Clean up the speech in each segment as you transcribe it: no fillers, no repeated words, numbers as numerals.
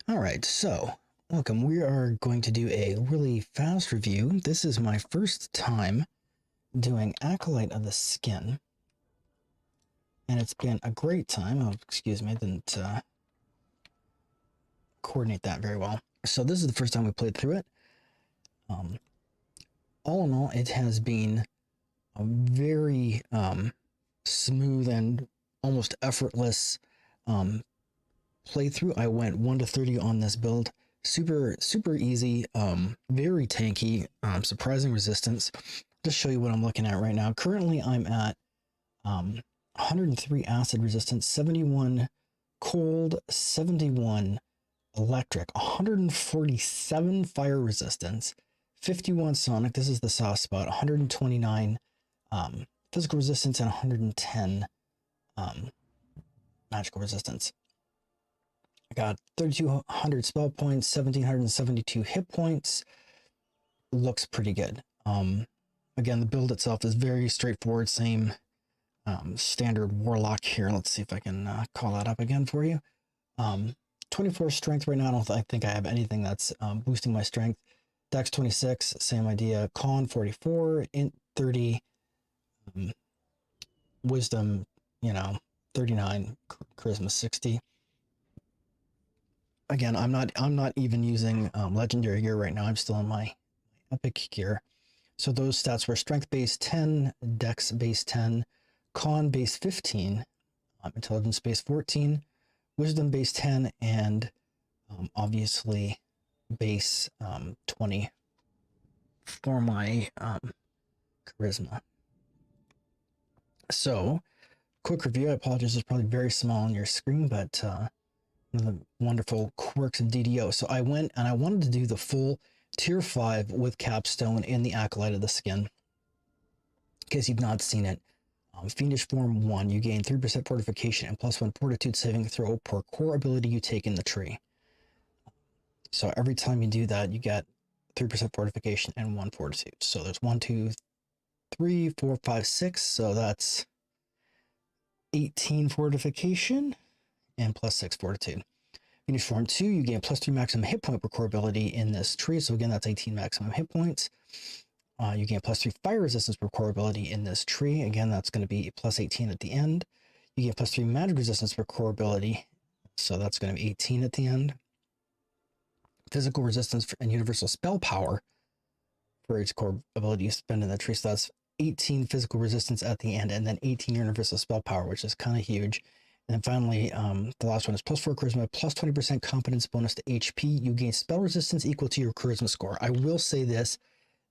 All right, so welcome. We are going to do a really fast review. This is my first time doing Acolyte of the Skin, and it's been a great time. Oh, excuse me, I didn't coordinate that very well. So this is the first time we played through it. All in all, it has been a very smooth and almost effortless playthrough. I went 1 to 30 on this build. Super easy, very tanky, surprising resistance. Just show you what I'm looking at right now. Currently I'm at 103 acid resistance, 71 cold, 71 electric, 147 fire resistance, 51 sonic, this is the soft spot, 129 physical resistance, and 110 magical resistance. I got 3,200 spell points, 1,772 hit points. Looks pretty good. Again, the build itself is very straightforward, same standard warlock here. Let's see if I can call that up again for you. 24 strength right now. I think I have anything that's boosting my strength. Dex 26, same idea. Con 44, int 30, wisdom, 39, charisma 60. Again, I'm not even using legendary gear right now. I'm still in my epic gear. So those stats were strength base 10, dex base 10, con base 15, intelligence base 14, wisdom base 10, and obviously base 20 for my charisma. So, quick review. I apologize, it's probably very small on your screen, but one of the wonderful quirks of DDO. So I went and I wanted to do the full tier 5 with capstone in the Acolyte of the Skin. In case you've not seen it, Fiendish Form 1, you gain 3% fortification and +1 fortitude saving throw per core ability you take in the tree. So every time you do that, you get 3% fortification and 1 fortitude. So there's 1, 2, 3, 4, 5, 6. So that's 18 fortification and +6 fortitude. Fiendish Form 2, you gain +3 maximum hit point per core ability in this tree. So again, that's 18 maximum hit points. You gain +3 fire resistance per core ability in this tree. Again, that's going to be +18 at the end. You gain +3 magic resistance per core ability. So that's going to be 18 at the end. Physical resistance and universal spell power for each core ability you spend in the tree. So that's 18 physical resistance at the end, and then 18 universal spell power, which is kind of huge. And then finally, the last one is +4 charisma, +20% competence bonus to HP. You gain spell resistance equal to your charisma score. I will say this,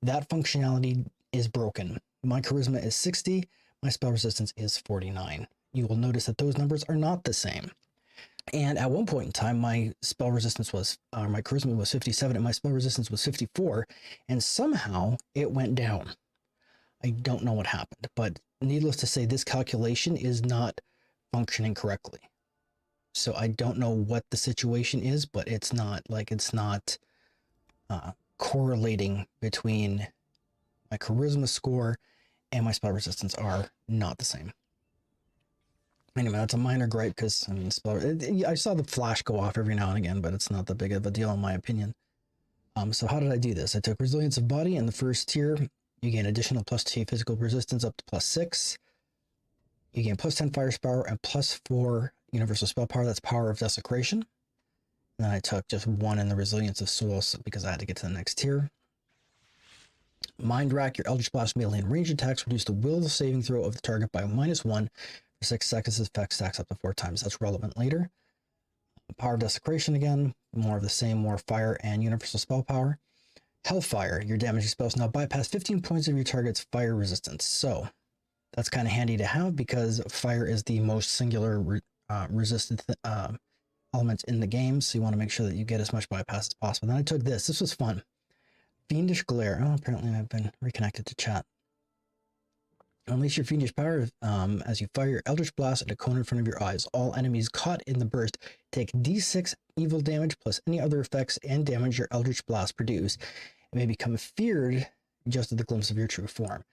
that functionality is broken. My charisma is 60, my spell resistance is 49. You will notice that those numbers are not the same. And at one point in time, my spell resistance was, my charisma was 57 and my spell resistance was 54, and somehow it went down. I don't know what happened, but needless to say, this calculation is not functioning correctly. So I don't know what the situation is, but it's not correlating between my charisma score and my spell resistance are not the same. Anyway, that's a minor gripe because I saw the flash go off every now and again, but it's not that big of a deal in my opinion. So how did I do this? I took resilience of body in the first tier. You gain additional +2 physical resistance up to +6. You gain +10 fire power and +4 universal spell power. That's power of desecration. And then I took just 1 in the resilience of souls because I had to get to the next tier. Mind rack, your Eldritch Blast melee and range attacks reduce the will saving throw of the target by -1 for 6 seconds. This effect stacks up to 4 times. That's relevant later. Power of desecration again, more of the same, more fire and universal spell power. Hellfire, your damaging spells now bypass 15 points of your target's fire resistance. So that's kind of handy to have because fire is the most singular resisted element in the game. So you want to make sure that you get as much bypass as possible. Then I took this. This was fun. Fiendish Glare. Oh, apparently I've been reconnected to chat. Unleash your fiendish power as you fire your Eldritch Blast at a cone in front of your eyes. All enemies caught in the burst take d6 evil damage plus any other effects and damage your Eldritch Blast produce. It may become feared just at the glimpse of your true form.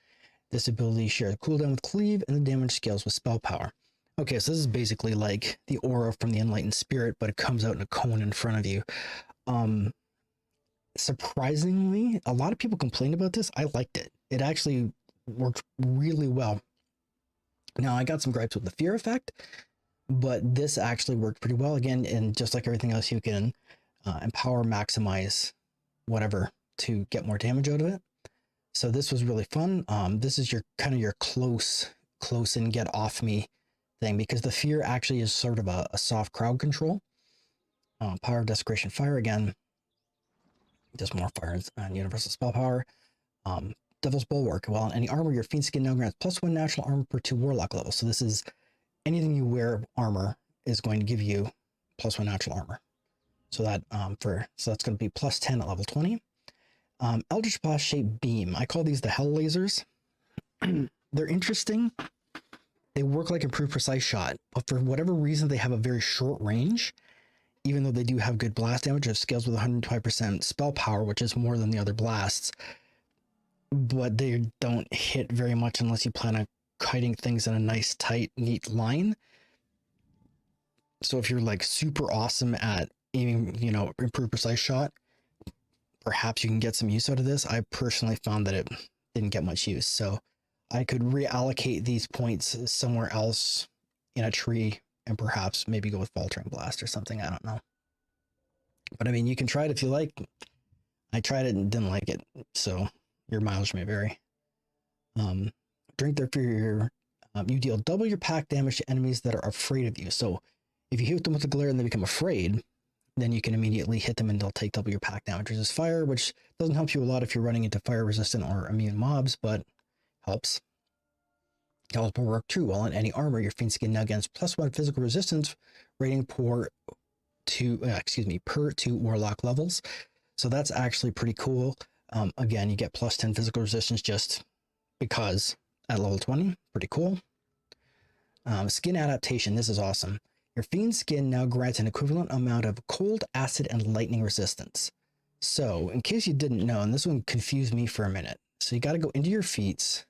This ability shares cooldown with Cleave, and the damage scales with spell power. Okay, so this is basically like the aura from the enlightened spirit, but it comes out in a cone in front of you. Um, Surprisingly, a lot of people complained about this. I liked it. It actually worked really well. Now, I got some gripes with the fear effect, but this actually worked pretty well. Again, and just like everything else, you can empower, maximize, whatever to get more damage out of it. So this was really fun. This is your kind of your close and get off me thing, because the fear actually is sort of a soft crowd control. Power of Desecration Fire, again, just more fire and universal spell power. Devil's Bulwark. While in any armor, your Fiend skin now grants +1 natural armor per 2 warlock levels. So this is anything you wear of armor is going to give you +1 natural armor. So that that's going to be +10 at level 20. Eldritch Blast shaped beam. I call these the hell lasers. They're interesting. They work like improved precise shot, but for whatever reason, they have a very short range. Even though they do have good blast damage, it scales with 125% spell power, which is more than the other blasts. But they don't hit very much unless you plan on kiting things in a nice, tight, neat line. So if you're like super awesome at aiming, improved precise shot, perhaps you can get some use out of this. I personally found that it didn't get much use. So I could reallocate these points somewhere else in a tree and perhaps maybe go with Faltering Blast or something. I don't know. But I mean, you can try it if you like. I tried it and didn't like it. So your mileage may vary. Drink their fear. You deal double your pack damage to enemies that are afraid of you. So if you hit them with a glare and they become afraid, then you can immediately hit them and they'll take double your pack damage. Resist fire, which doesn't help you a lot if you're running into fire resistant or immune mobs, but helps. Devil's Bulwark true. While in any armor, your Fiend skin now gains +1 physical resistance rating per 2 warlock levels. So that's actually pretty cool. Again, you get +10 physical resistance just because at level 20. Pretty cool. Skin adaptation. This is awesome. Your Fiend skin now grants an equivalent amount of cold, acid, and lightning resistance. So, in case you didn't know, and this one confused me for a minute, so you got to go into your feats.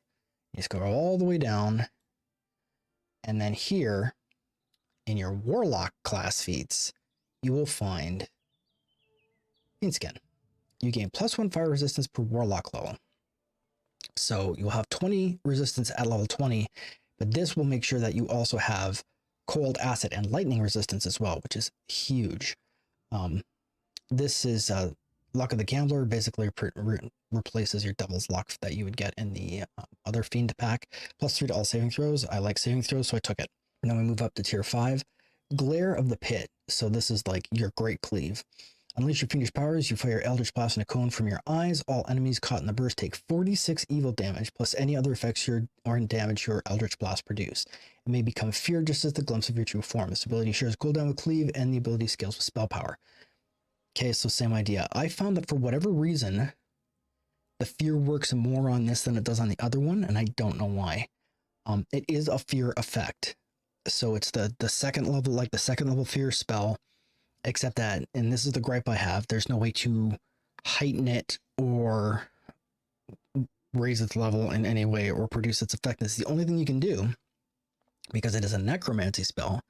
You just go all the way down, and then here, in your warlock class feats, you will find Fiend skin. You gain +1 fire resistance per warlock level. So you'll have 20 resistance at level 20, but this will make sure that you also have cold, acid, and lightning resistance as well, which is huge. This is Luck of the Gambler, basically replaces your Devil's Luck that you would get in the other Fiend pack, +3 to all saving throws. I like saving throws, so I took it. Now we move up to tier 5. Glare of the Pit. So this is like your Great Cleave. Unleash your fiendish powers, you fire Eldritch Blast in a cone from your eyes. All enemies caught in the burst take 46 evil damage, plus any other effects or damage your Eldritch Blast produce. It may become feared just as the glimpse of your true form. This ability shares cooldown with Cleave, and the ability scales with spell power. Okay, so same idea. I found that for whatever reason, the fear works more on this than it does on the other one, and I don't know why. It is a fear effect. So it's the second level, like the second level fear spell, except that, and this is the gripe I have, there's no way to heighten it or raise its level in any way or produce its effectiveness. The only thing you can do, because it is a necromancy spell,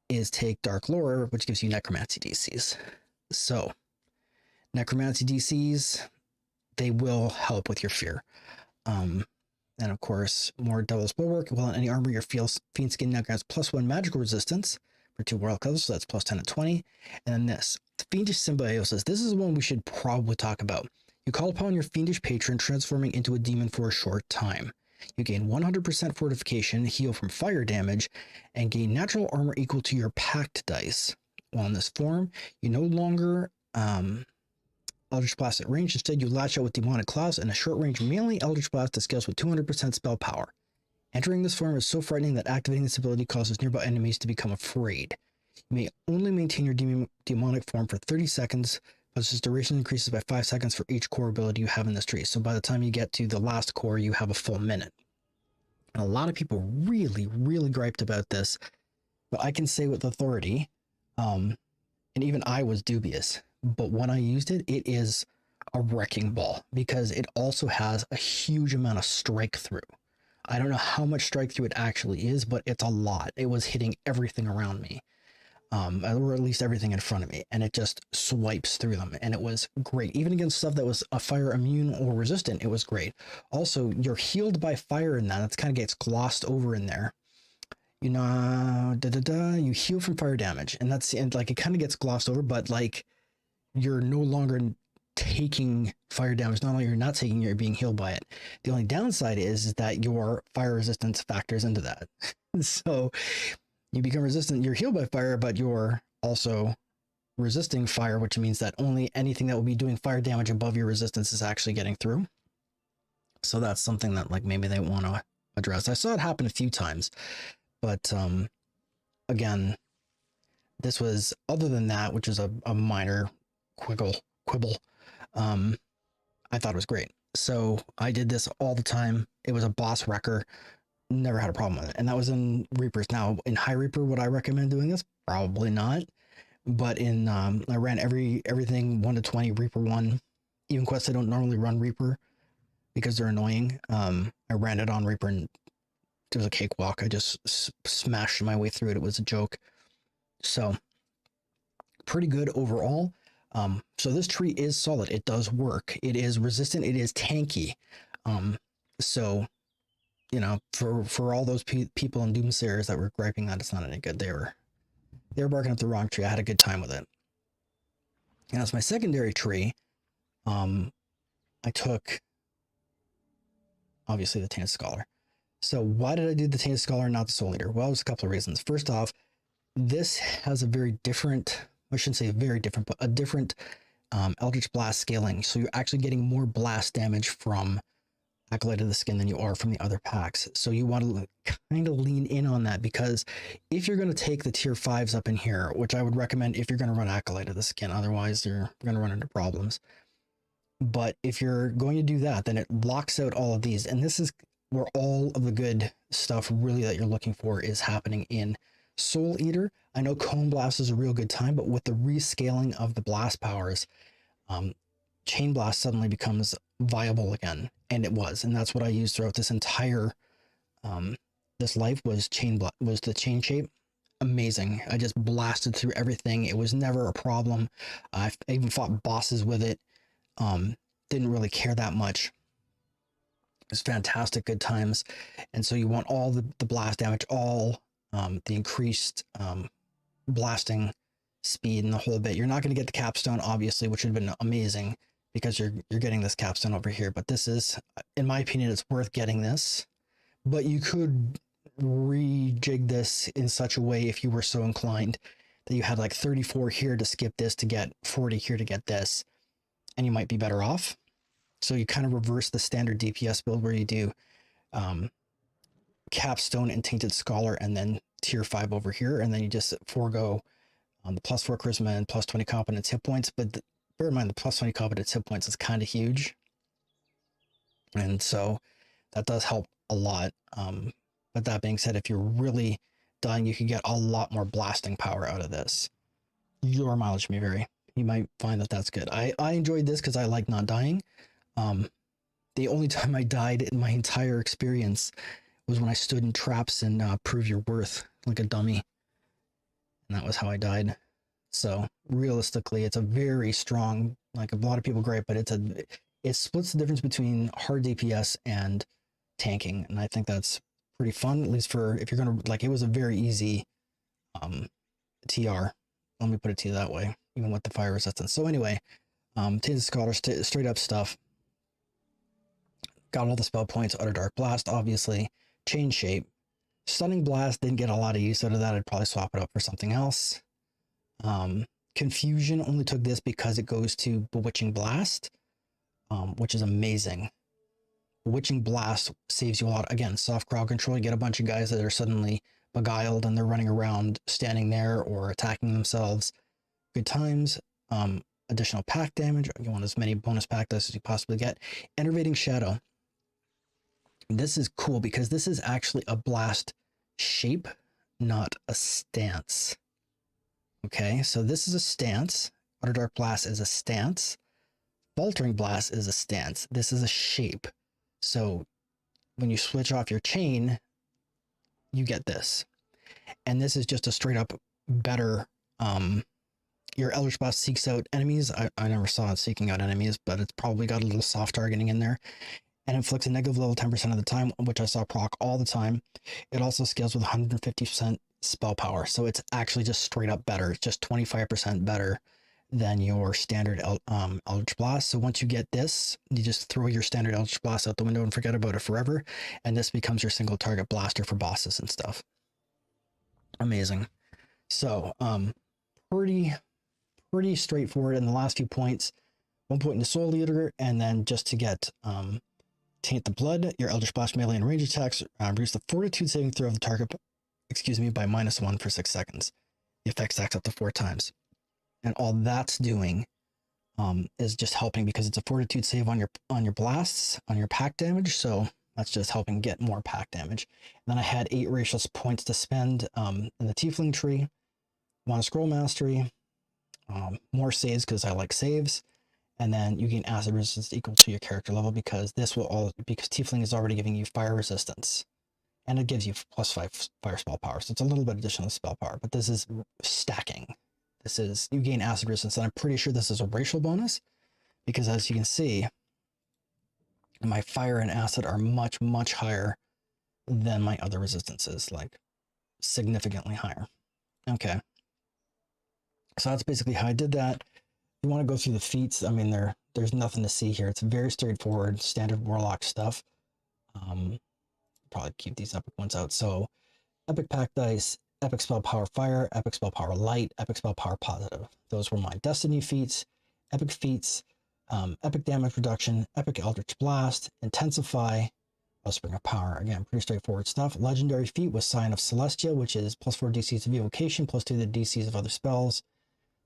is take Dark Lore, which gives you necromancy DCs. So, necromancy DCs, they will help with your fear. And of course, more Devil's Bulwark. Well, in any armor, your Fiend skin now grants +1 magical resistance for 2 warlock levels, so that's +10 at 20. And then this, Fiendish Symbiosis. This is one we should probably talk about. You call upon your fiendish patron, transforming into a demon for a short time. You gain 100% fortification, heal from fire damage, and gain natural armor equal to your pact dice. While in this form, you no longer Eldritch Blast at range. Instead, you lash out with Demonic Claws and a short-range melee Eldritch Blast that scales with 200% spell power. Entering this form is so frightening that activating this ability causes nearby enemies to become afraid. You may only maintain your demonic form for 30 seconds, but its duration increases by 5 seconds for each core ability you have in this tree. So by the time you get to the last core, you have a full minute. And a lot of people really, really griped about this, but I can say with authority, and even I was dubious, but when I used it, it is a wrecking ball because it also has a huge amount of strike through. I don't know how much strike through it actually is, but it's a lot. It was hitting everything around me, or at least everything in front of me, and it just swipes through them, and it was great. Even against stuff that was a fire immune or resistant, it was great. Also, you're healed by fire in that. That's kind of gets glossed over in there. You know, you heal from fire damage, and that's, and like it kind of gets glossed over, but like you're no longer taking fire damage. Not only you're not taking, you're being healed by it. The only downside is that your fire resistance factors into that. So you become resistant, you're healed by fire, but you're also resisting fire, which means that only anything that will be doing fire damage above your resistance is actually getting through. So that's something that like maybe they want to address. I saw it happen a few times, but again, this was, other than that, which is a minor quibble, I thought it was great. So I did this all the time. It was a boss wrecker. Never had a problem with it. And that was in Reapers. Now, in High Reaper, would I recommend doing this? Probably not. But in, I ran everything 1 to 20, Reaper 1. Even quests I don't normally run Reaper because they're annoying. I ran it on Reaper and it was a cakewalk. I just smashed my way through it. It was a joke. So, pretty good overall. So this tree is solid. It does work. It is resistant. It is tanky. So, you know, for all those people in Doomsayers that were griping that it's not any good, they were barking up the wrong tree. I had a good time with it. And as my secondary tree, I took obviously the Tainted Scholar. So why did I do the Tainted Scholar and not the Soul Eater? Well, there's a couple of reasons. First off, this has a very different, I shouldn't say very different, but a different Eldritch Blast scaling. So you're actually getting more blast damage from Acolyte of the Skin than you are from the other packs. So you want to kind of lean in on that, because if you're going to take the tier 5s up in here, which I would recommend if you're going to run Acolyte of the Skin, otherwise you're going to run into problems. But if you're going to do that, then it blocks out all of these. And this is where all of the good stuff really that you're looking for is happening in Soul Eater. I know Cone Blast is a real good time, but with the rescaling of the blast powers, Chain Blast suddenly becomes viable again, and it was, and that's what I used throughout this entire this life was was the chain shape. Amazing. I just blasted through everything. It was never a problem. I even fought bosses with it. Didn't really care that much. It was fantastic, good times. And so you want all the blast damage, all the increased blasting speed and the whole bit. You're not going to get the capstone, obviously, which would have been amazing, because you're getting this capstone over here. But this is, in my opinion, it's worth getting this. But you could rejig this in such a way, if you were so inclined, that you had like 34 here to skip this to get 40 here to get this, and you might be better off. So you kind of reverse the standard DPS build where you do capstone and Tainted Scholar and then tier 5 over here, and then you just forego the +4 charisma and +20 competence hit points. But bear in mind, the +20 competence hit points is kind of huge, and so that does help a lot. But that being said, if you're really dying, you can get a lot more blasting power out of this. Your mileage may vary. You might find that that's good. I enjoyed this because I like not dying. The only time I died in my entire experience was when I stood in traps and Prove Your Worth like a dummy. And that was how I died. So realistically, it's a very strong, like a lot of people gripe, but it splits the difference between hard DPS and tanking. And I think that's pretty fun, at least for if you're going to, like, it was a very easy TR. Let me put it to you that way, even with the fire resistance. So anyway, Tainted Scholar, straight up stuff. Got all the spell points, Utter Dark Blast, obviously. Chain Shape. Stunning Blast, didn't get a lot of use out of that. I'd probably swap it up for something else. Confusion, only took this because it goes to Bewitching Blast, which is amazing. Bewitching Blast saves you a lot. Again, soft crowd control. You get a bunch of guys that are suddenly beguiled and they're running around standing there or attacking themselves. Good times. Additional pack damage. You want as many bonus pack dice as you possibly get. Enervating Shadow. This is cool because this is actually a blast shape, not a stance. Okay, so this is a stance. Utter Dark Blast is a stance. Faltering Blast is a stance. This is a shape. So when you switch off your chain, you get this. And this is just a straight up better, your Eldritch Blast seeks out enemies. I never saw it seeking out enemies, but it's probably got a little soft targeting in there, and inflicts a negative level 10% of the time, which I saw proc all the time. It also scales with 150% spell power, so it's actually just straight up better. It's just 25% better than your standard Eldritch Blast. So once you get this, you just throw your standard Eldritch Blast out the window and forget about it forever, and this becomes your single target blaster for bosses and stuff. Amazing. So pretty straightforward. In the last few points, 1 point in the Soul Eater, and then just to get Taint the Blood, your Eldritch Blast melee and range attacks reduce the Fortitude saving throw of the target, by -1 for 6 seconds. The effect stacks up to 4 times. And all that's doing is just helping, because it's a Fortitude save on your blasts, on your pack damage, so that's just helping get more pack damage. And then I had 8 racial points to spend in the Tiefling tree, 1 Scroll Mastery, more saves because I like saves, and then you gain acid resistance equal to your character level, because because Tiefling is already giving you fire resistance, and it gives you +5 fire spell power, so it's a little bit additional spell power, but this is stacking. This is, you gain acid resistance, and I'm pretty sure this is a racial bonus, because as you can see, my fire and acid are much higher than my other resistances, like significantly higher. Okay. So that's basically how I did that. You want to go through the feats. I mean, there's nothing to see here. It's very straightforward, standard warlock stuff. Probably keep these epic ones out. So epic pack dice, epic spell power fire, epic spell power light, epic spell power positive. Those were my destiny feats, epic feats, epic damage reduction, epic eldritch blast, intensify, Wellspring of Power. Again, pretty straightforward stuff. Legendary feat was Sign of Celestia, which is +4 DCs of evocation, +2 the DCs of other spells.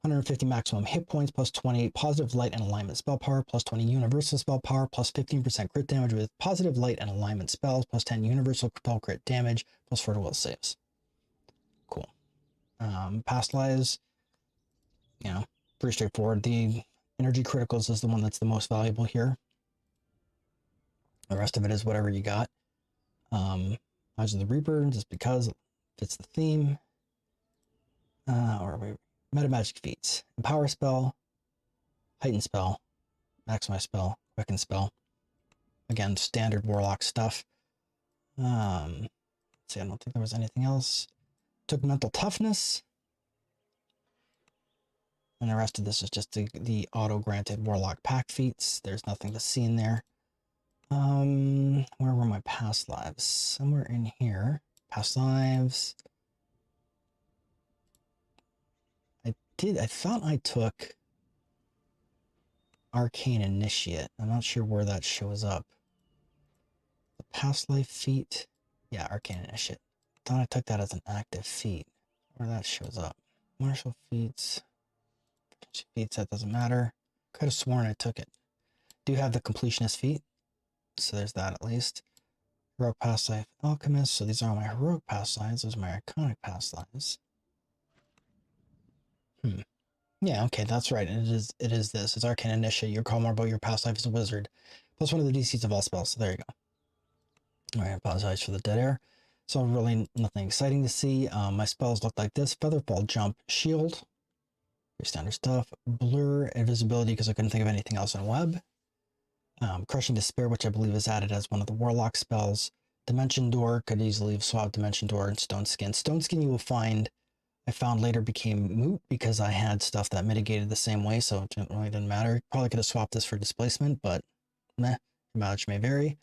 150 maximum hit points, +20 positive light and alignment spell power, +20 universal spell power, +15% crit damage with positive light and alignment spells, +10 universal spell crit damage, +4 to will saves. Cool. Past lives, pretty straightforward. The energy criticals is the one that's the most valuable here. The rest of it is whatever you got. Eyes of the Reaper, just because it fits the theme. Meta magic feats. Empower spell, heighten spell, maximize spell, quicken spell. Again, standard warlock stuff. Let's see, I don't think there was anything else. Took mental toughness. And the rest of this is just the auto-granted warlock pack feats. There's nothing to see in there. Where were my past lives? Somewhere in here. Past lives. I thought I took Arcane Initiate. I'm not sure where that shows up. The past life feat. Yeah, Arcane Initiate. I thought I took that as an active feat. Where that shows up. Martial feats. Feats, that doesn't matter. Could have sworn I took it. Do have the completionist feat. So there's that at least. Heroic past life alchemist. So these are all my heroic past lives. Those are my iconic past lives. Yeah, okay, that's right. It is this. It's Arcane Initiate. You're called more about your past life as a wizard. +1 of the DCs of all spells. So there you go. Alright, I apologize for the dead air. So really nothing exciting to see. My spells look like this. Featherfall, jump, shield. Your standard stuff. Blur, invisibility, because I couldn't think of anything else in web. Crushing Despair, which I believe is added as one of the warlock spells. Dimension Door, could easily have swapped Dimension Door and Stone Skin. Stone Skin you will find, I found later became moot because I had stuff that mitigated the same way, so it really didn't matter. Probably could have swapped this for Displacement, but meh, mileage may vary.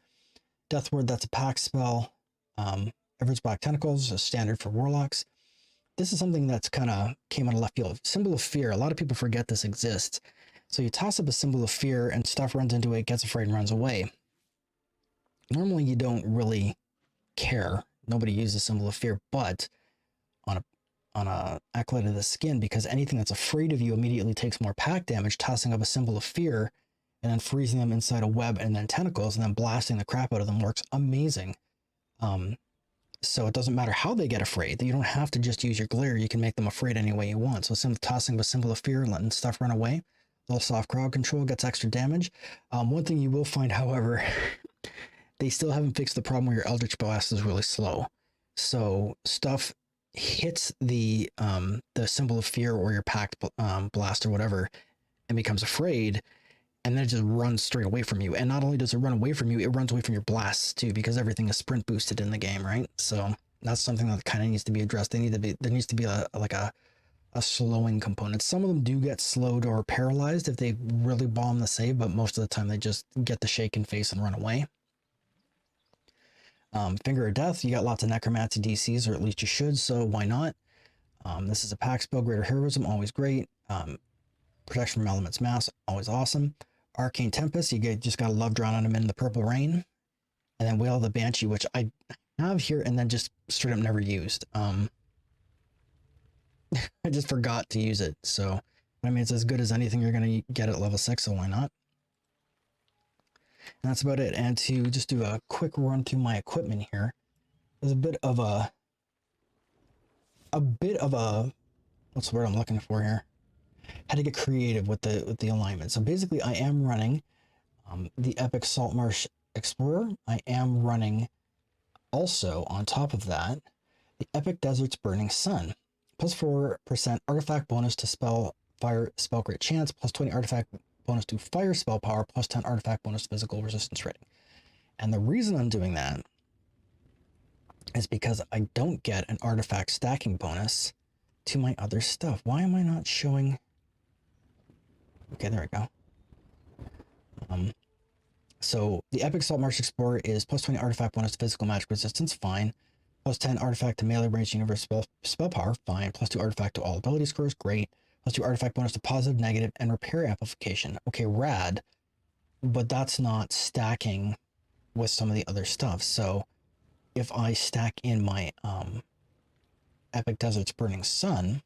Death Ward, that's a pack spell. Everett's Black Tentacles, a standard for warlocks. This is something that's kind of came out of left field. Symbol of Fear, a lot of people forget this exists. So you toss up a Symbol of Fear and stuff runs into it, gets afraid and runs away. Normally you don't really care. Nobody uses Symbol of Fear, but on a Acolyte of the Skin, because anything that's afraid of you immediately takes more pack damage, tossing up a Symbol of Fear and then freezing them inside a web and then tentacles and then blasting the crap out of them works amazing. So it doesn't matter how they get afraid. You don't have to just use your glare. You can make them afraid any way you want. So tossing a Symbol of Fear and letting stuff run away. A little soft crowd control, gets extra damage. One thing you will find, however, they still haven't fixed the problem where your Eldritch Blast is really slow. So stuff hits the symbol of fear or your packed blast or whatever and becomes afraid, and then it just runs straight away from you. And not only does it run away from you, it runs away from your blasts too, because everything is sprint boosted in the game, right? So that's something that kind of needs to be addressed. There needs to be a slowing component. Some of them do get slowed or paralyzed if they really bomb the save, but most of the time they just get the shaken face and run away. Finger of Death, you got lots of necromancy DCs, or at least you should, so why not? This is a pack spell, Greater Heroism, always great. Protection from Elements Mass, always awesome. Arcane Tempest, you just gotta love drawing them in the Purple Rain. And then Wail of the Banshee, which I have here and then just straight up never used. I just forgot to use it, so I mean, it's as good as anything you're gonna get at level 6, so why not? And that's about it. And to just do a quick run through my equipment here, there's a bit of a what's the word I'm looking for here? How to get creative with the alignment. So basically, I am running the Epic Saltmarsh Explorer. I am running also on top of that the Epic Desert's Burning Sun, plus 4% artifact bonus to fire spell crit chance, plus 20 artifact bonus to fire spell power, plus 10 artifact bonus to physical resistance rating. And the reason I'm doing that is because I don't get an artifact stacking bonus to my other stuff. Why am I not showing? Okay, there we go. So the Epic Saltmarsh Explorer is plus 20 artifact bonus to physical magic resistance, fine. Plus 10 artifact to melee range universe spell power, fine. Plus 2 artifact to all ability scores, great. Plus 2 artifact bonus to positive, negative, and repair amplification. Okay, rad. But that's not stacking with some of the other stuff. So if I stack in my Epic Desert's Burning Sun,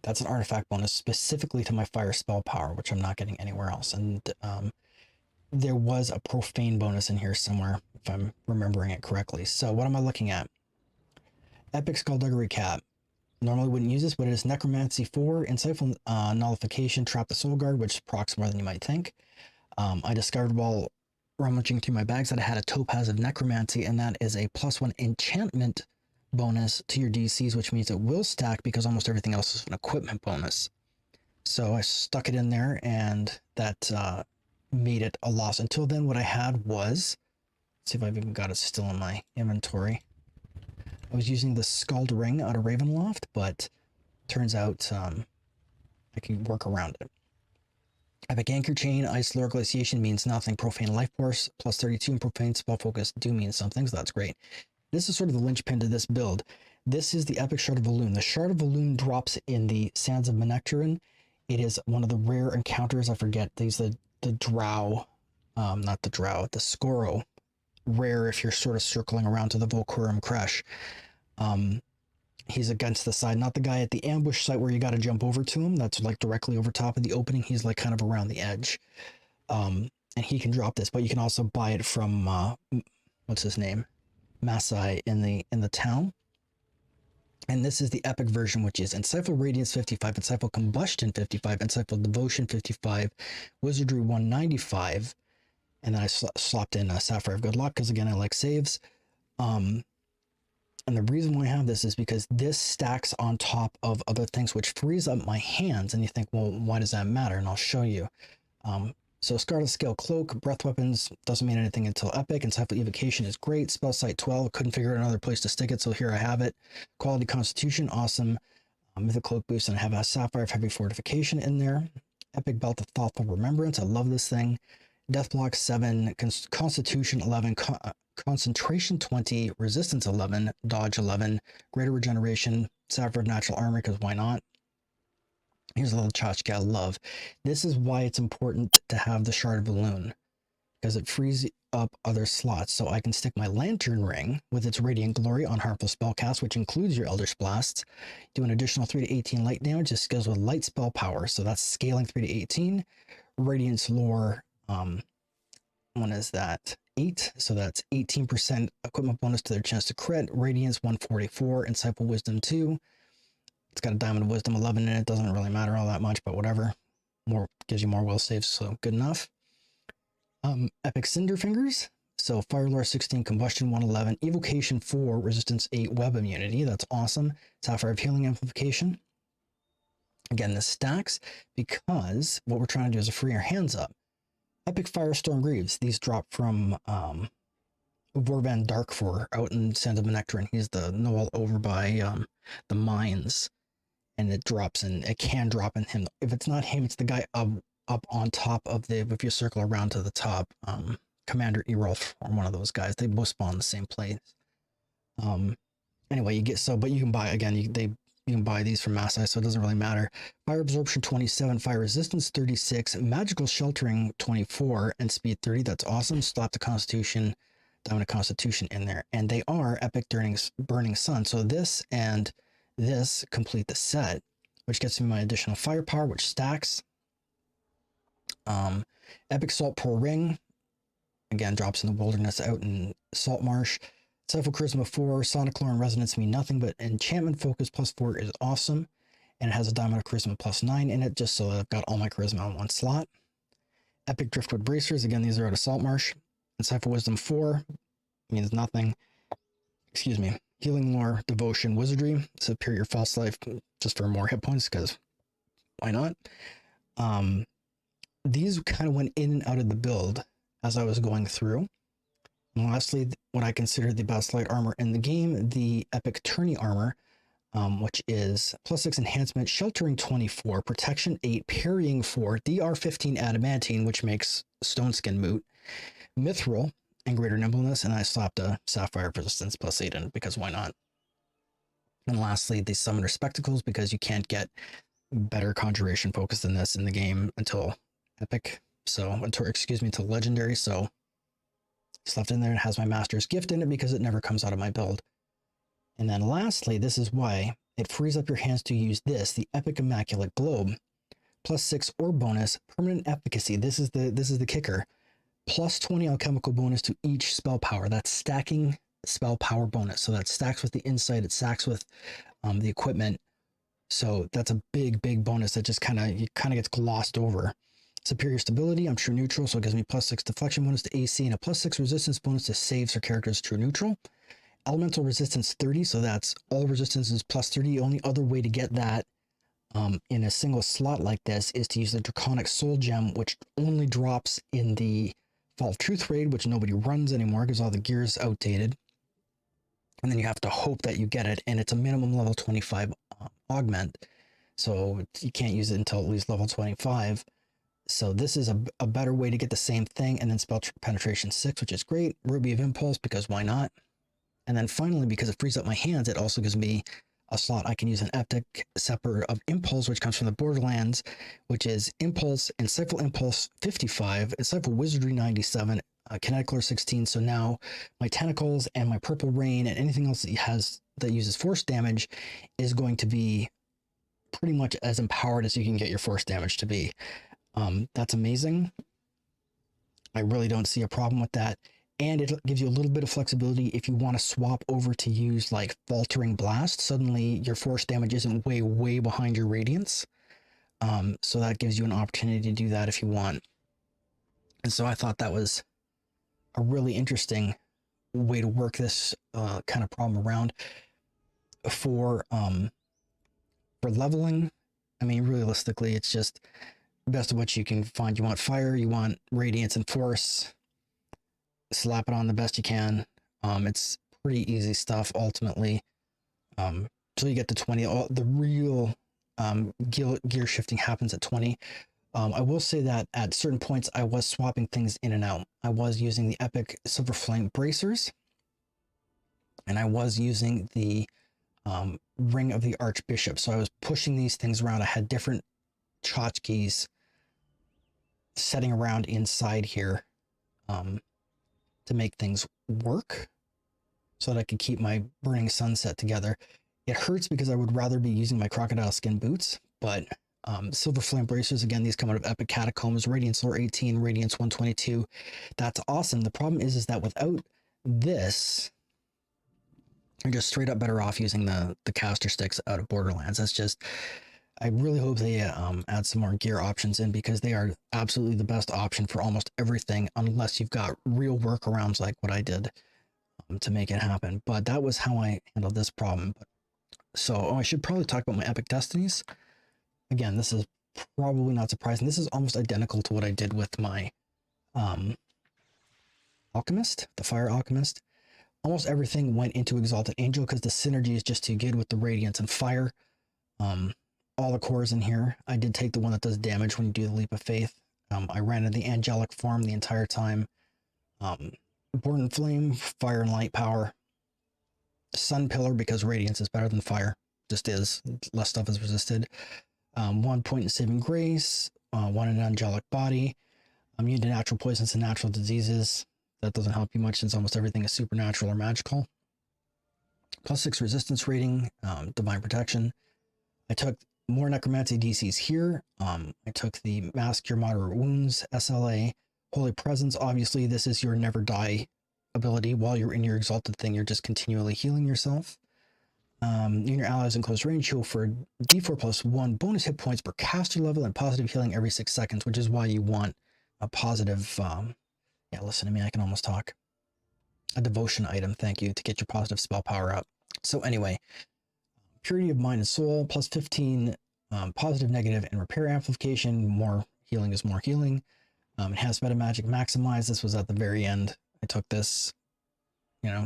that's an artifact bonus specifically to my fire spell power, which I'm not getting anywhere else. And there was a profane bonus in here somewhere, if I'm remembering it correctly. So what am I looking at? Epic Skullduggery Cap. Normally wouldn't use this, but it is Necromancy 4, Insightful Nullification, Trap the Soul Guard, which procs more than you might think. I discovered while rummaging through my bags that I had a Topaz of Necromancy, and that is a +1 enchantment bonus to your DCs, which means it will stack because almost everything else is an equipment bonus. So I stuck it in there, and that made it a loss. Until then, what I had was, let's see if I've even got it still in my inventory. I was using the Scald Ring out of Ravenloft, but turns out I can work around it. Epic Anchor Chain, Ice Lure Glaciation means nothing. Profane Life Force, plus 32, and Profane Spell Focus do mean something, so that's great. This is sort of the linchpin to this build. This is the Epic Shard of Valoon. The Shard of Valoon drops in the Sands of Manectarin. It is one of the rare encounters, I forget, these the Drow, not the Drow, the Skoro. Rare if you're sort of circling around to the Volcurum Crash. He's against the side, not the guy at the ambush site where you got to jump over to him. That's like directly over top of the opening. He's like kind of around the edge. And he can drop this, but you can also buy it from, what's his name? Masai in the town. And this is the epic version, which is Insightful Radiance 55, Insightful Combustion 55, Insightful Devotion 55, Wizardry 195. And then I slopped in Sapphire of Good Luck because, again, I like saves. And the reason why I have this is because this stacks on top of other things, which frees up my hands. And you think, well, why does that matter? And I'll show you. So Scarlet Scale Cloak, Breath Weapons doesn't mean anything until Epic. Insightful Evocation is great. Spell Sight 12, couldn't figure out another place to stick it, so here I have it. Quality Constitution, awesome. Mythic Cloak Boost, and I have a Sapphire of Heavy Fortification in there. Epic Belt of Thoughtful Remembrance, I love this thing. Death Block 7, Constitution 11, Concentration 20, Resistance 11, Dodge 11, Greater Regeneration, Sapphire of Natural Armor, because why not? Here's a little tchotchke I love. This is why it's important to have the Shard of Valoon, because it frees up other slots. So I can stick my Lantern Ring with its Radiant Glory on Harmful Spellcast, which includes your Eldritch Blasts. Do an additional 3 to 18 light damage. This goes with light spell power. So that's scaling 3 to 18. Radiance Lore, one is that 8. So that's 18% equipment bonus to their chance to crit. Radiance 144. Insightful Wisdom 2. It's got a Diamond of Wisdom 11 in it. Doesn't really matter all that much, but whatever. More gives you more will saves, so good enough. Epic Cinder Fingers. So Fire Lore 16, Combustion 111, Evocation 4, Resistance 8, Web Immunity. That's awesome. Sapphire of Healing Amplification. Again, this stacks because what we're trying to do is to free our hands up. Epic Firestorm Greaves. These drop from Vorvan Darkfor out in Sands of Nectar, and he's the Noel over by the mines. And it drops, and it can drop in him. If it's not him, it's the guy up on top of the, if you circle around to the top, Commander Erolf, or one of those guys. They both spawn in the same place. Anyway, you get, so, but you can buy, again, you can buy these from Mass Ice, so it doesn't really matter. Fire Absorption 27, Fire Resistance 36, Magical Sheltering 24, and Speed 30. That's awesome. Slap the Constitution, Diamond of Constitution in there. And they are Epic Burning Sun. So this and this complete the set, which gets me my additional firepower, which stacks. Epic Salt Pearl Ring, again, drops in the wilderness out in Salt Marsh. Cypher Charisma 4, Sonic Lore and Resonance mean nothing, but Enchantment Focus +4 is awesome. And it has a Diamond of Charisma +9 in it, just so I've got all my Charisma on one slot. Epic Driftwood Bracers, again, these are out of Salt Marsh. And Cypher Wisdom 4 means nothing. Excuse me. Healing Lore, Devotion, Wizardry, Superior False Life, just for more hit points, because why not? These kind of went in and out of the build as I was going through. And lastly, what I consider the best light armor in the game, the Epic Tourney Armor, which is +6 Enhancement, Sheltering 24, Protection 8, Parrying 4, DR 15 Adamantine, which makes Stone Skin moot, Mithril, and Greater Nimbleness, and I slapped a Sapphire Resistance +8 in it, because why not? And lastly, the Summoner Spectacles, because you can't get better conjuration focus than this in the game until Epic, so, until Legendary, so slapped in there. It has my Master's Gift in it because it never comes out of my build. And then lastly, this is why it frees up your hands to use this, the Epic Immaculate Globe, +6 or bonus, permanent efficacy. This is the kicker. +20 alchemical bonus to each spell power. That's stacking spell power bonus. So that stacks with the insight, it stacks with the equipment. So that's a big bonus that just kind of gets glossed over. Superior stability, I'm true neutral, so it gives me +6 deflection bonus to AC and a +6 resistance bonus to saves for characters true neutral. Elemental resistance 30, so that's all resistances +30. The only other way to get that in a single slot like this is to use the Draconic Soul Gem, which only drops in the Fall of Truth raid, which nobody runs anymore because all the gear is outdated. And then you have to hope that you get it, and it's a minimum level 25 augment, so you can't use it until at least level 25. So this is a better way to get the same thing. And then Spell Penetration 6, which is great. Ruby of Impulse, because why not? And then finally, because it frees up my hands, it also gives me a slot. I can use an Epic Scepter of Impulse, which comes from the Borderlands, which is Impulse, Insightful Impulse 55, Insightful Wizardry 97, Kinetic Lore 16. So now my Tentacles and my Purple Rain and anything else that uses force damage is going to be pretty much as empowered as you can get your force damage to be. That's amazing. I really don't see a problem with that. And it gives you a little bit of flexibility if you want to swap over to use like Faltering Blast. Suddenly your force damage isn't way behind your radiance. So that gives you an opportunity to do that if you want. And so I thought that was a really interesting way to work this kind of problem around. For leveling, I mean, realistically, it's just best of what you can find. You want fire, you want radiance and force, slap it on the best you can. It's pretty easy stuff ultimately, till you get to 20. The real gear shifting happens at 20. I will say that at certain points I was swapping things in and out. I was using the Epic Silver Flame Bracers, and I was using the Ring of the Archbishop. So I was pushing these things around. I had different tchotchkes setting around inside here to make things work so that I could keep my Burning Sunset together. It hurts because I would rather be using my crocodile skin boots, but Silver Flame Bracers, again, these come out of Epic Catacombs, Radiance Lore 18, Radiance 122. That's awesome. The problem is that without this, you're just straight up better off using the caster sticks out of Borderlands. That's just, I really hope they add some more gear options in, because they are absolutely the best option for almost everything, unless you've got real workarounds like what I did to make it happen. But that was how I handled this problem. So I should probably talk about my epic destinies. Again, this is probably not surprising. This is almost identical to what I did with my alchemist, the fire alchemist. Almost everything went into exalted angel because the synergy is just too good with the radiance and fire. All the cores in here. I did take the one that does damage when you do the leap of faith. I ran in the angelic form the entire time. Born in flame, fire and light power. Sun pillar, because radiance is better than fire. Just is. Less stuff is resisted. 1 point in saving grace. 1 in angelic body. Immune to natural poisons and natural diseases. That doesn't help you much since almost everything is supernatural or magical. +6 resistance rating. Divine protection. I took more necromancy DCs here. I took the mask your moderate wounds SLA. Holy presence. Obviously, this is your never die ability. While you're in your exalted thing, you're just continually healing yourself. You and your allies in close range heal for D4 +1 bonus hit points per caster level and positive healing every 6 seconds, which is why you want a positive. Yeah, listen to me, I can almost talk. A devotion item, thank you, to get your positive spell power up. So anyway, purity of mind and soul, +15 positive, negative, and repair amplification. More healing is more healing. Enhanced meta magic maximize. This was at the very end. I took this,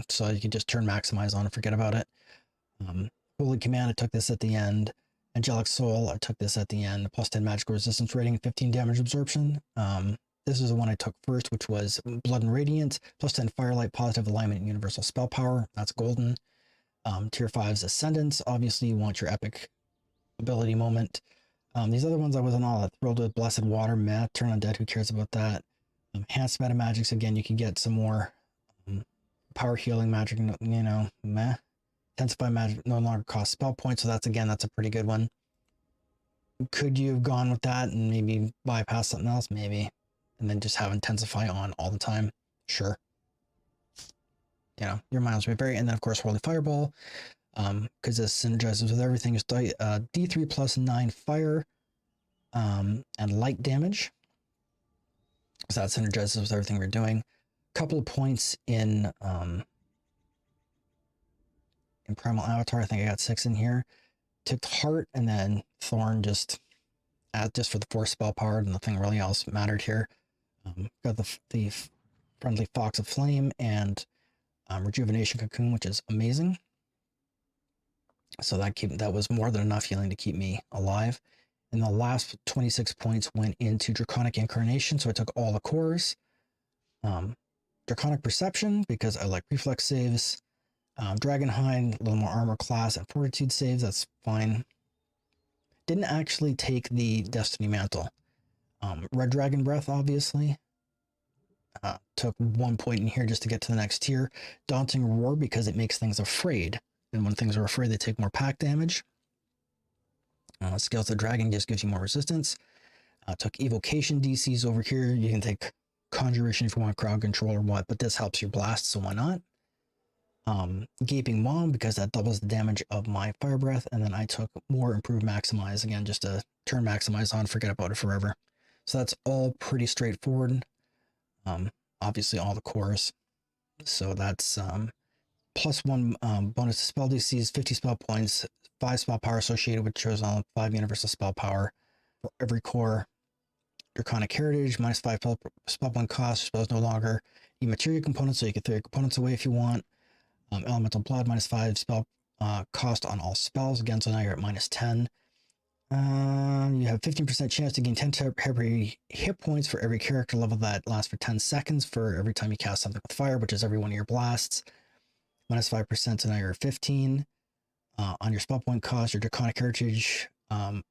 so you could just turn maximize on and forget about it. Holy command, I took this at the end. Angelic soul, I took this at the end. +10 magical resistance rating, 15 damage absorption. This is the one I took first, which was blood and radiant. +10 firelight, positive alignment, and universal spell power. That's golden. Tier 5's ascendance. Obviously, you want your epic ability moment. These other ones I wasn't all that thrilled with. Blessed water, meh. Turn undead, who cares about that? Enhanced meta magics, again, you can get some more power healing magic, meh. Intensify magic no longer costs spell points, so that's a pretty good one. Could you have gone with that and maybe bypass something else? Maybe. And then just have intensify on all the time? Sure. Your miles may vary. And then, of course, Holy Fireball, because this synergizes with everything. It's D3 +9 fire and light damage. So that synergizes with everything we're doing. Couple of points in Primal Avatar. I think I got 6 in here. Took Heart and then Thorn just for the force spell power, and nothing really else mattered here. Got the friendly Fox of Flame and Rejuvenation Cocoon, which is amazing. So that was more than enough healing to keep me alive. And the last 26 points went into Draconic Incarnation, so I took all the cores. Draconic Perception, because I like reflex saves. Dragon Hide, a little more armor class, and Fortitude saves, that's fine. Didn't actually take the Destiny Mantle. Red Dragon Breath, obviously. Took 1 point in here just to get to the next tier. Daunting Roar, because it makes things afraid. And when things are afraid, they take more pack damage. Scales of the Dragon just gives you more resistance. Took Evocation DCs over here. You can take Conjuration if you want crowd control or what, but this helps your blast, so why not? Gaping Maw, because that doubles the damage of my Fire Breath. And then I took more Improved Maximize, again, just to turn Maximize on, forget about it forever. So that's all pretty straightforward. Obviously all the cores. So that's +1 bonus to spell DCs, 50 spell points, 5 spell power associated with chosen, 5 universal spell power for every core. Draconic Heritage, -5 spell point cost, spells no longer need material components, so you can throw your components away if you want. Elemental Blood, -5 spell cost on all spells, again, so now you're at -10. You have 15% chance to gain 10 temporary hit points for every character level that lasts for 10 seconds for every time you cast something with fire, which is every one of your blasts. -5%, so now you're at 15. On your spell point cost, your Draconic Heritage,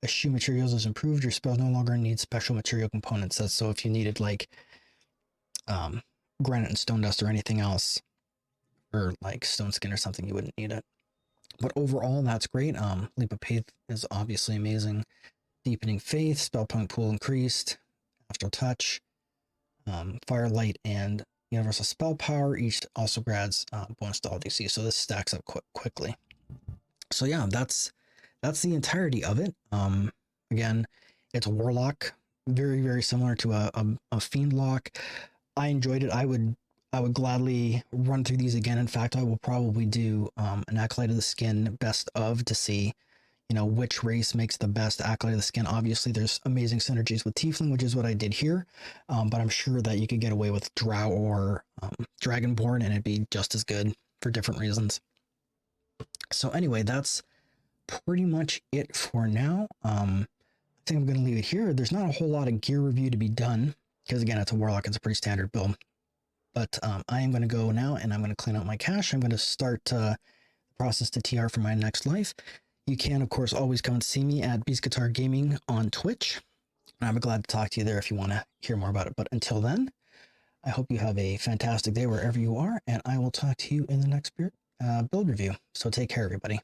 eschew materials is improved. Your spells no longer need special material components. That's so if you needed like granite and stone dust or anything else, or like stone skin or something, you wouldn't need it. But overall, that's great. Leap of Faith is obviously amazing. Deepening Faith, spell point pool increased. Astral Touch, Firelight, and Universal Spell Power each also grabs bonus to all DC. So this stacks up quickly. So yeah, that's that's the entirety of it. Again, it's a warlock, very very similar to a fiend lock. I enjoyed it. I would gladly run through these again. In fact, I will probably do an Acolyte of the Skin best of to see, you know, which race makes the best Acolyte of the Skin. Obviously, there's amazing synergies with Tiefling, which is what I did here, but I'm sure that you could get away with Drow or Dragonborn, and it'd be just as good for different reasons. So anyway, that's pretty much it for now. I think I'm going to leave it here. There's not a whole lot of gear review to be done, because again, it's a Warlock, it's a pretty standard build. But I am going to go now, and I'm going to clean out my cache. I'm going to start the process to TR for my next life. You can, of course, always come and see me at Beast Guitar Gaming on Twitch. And I'm glad to talk to you there if you want to hear more about it. But until then, I hope you have a fantastic day wherever you are, and I will talk to you in the next build review. So take care, everybody.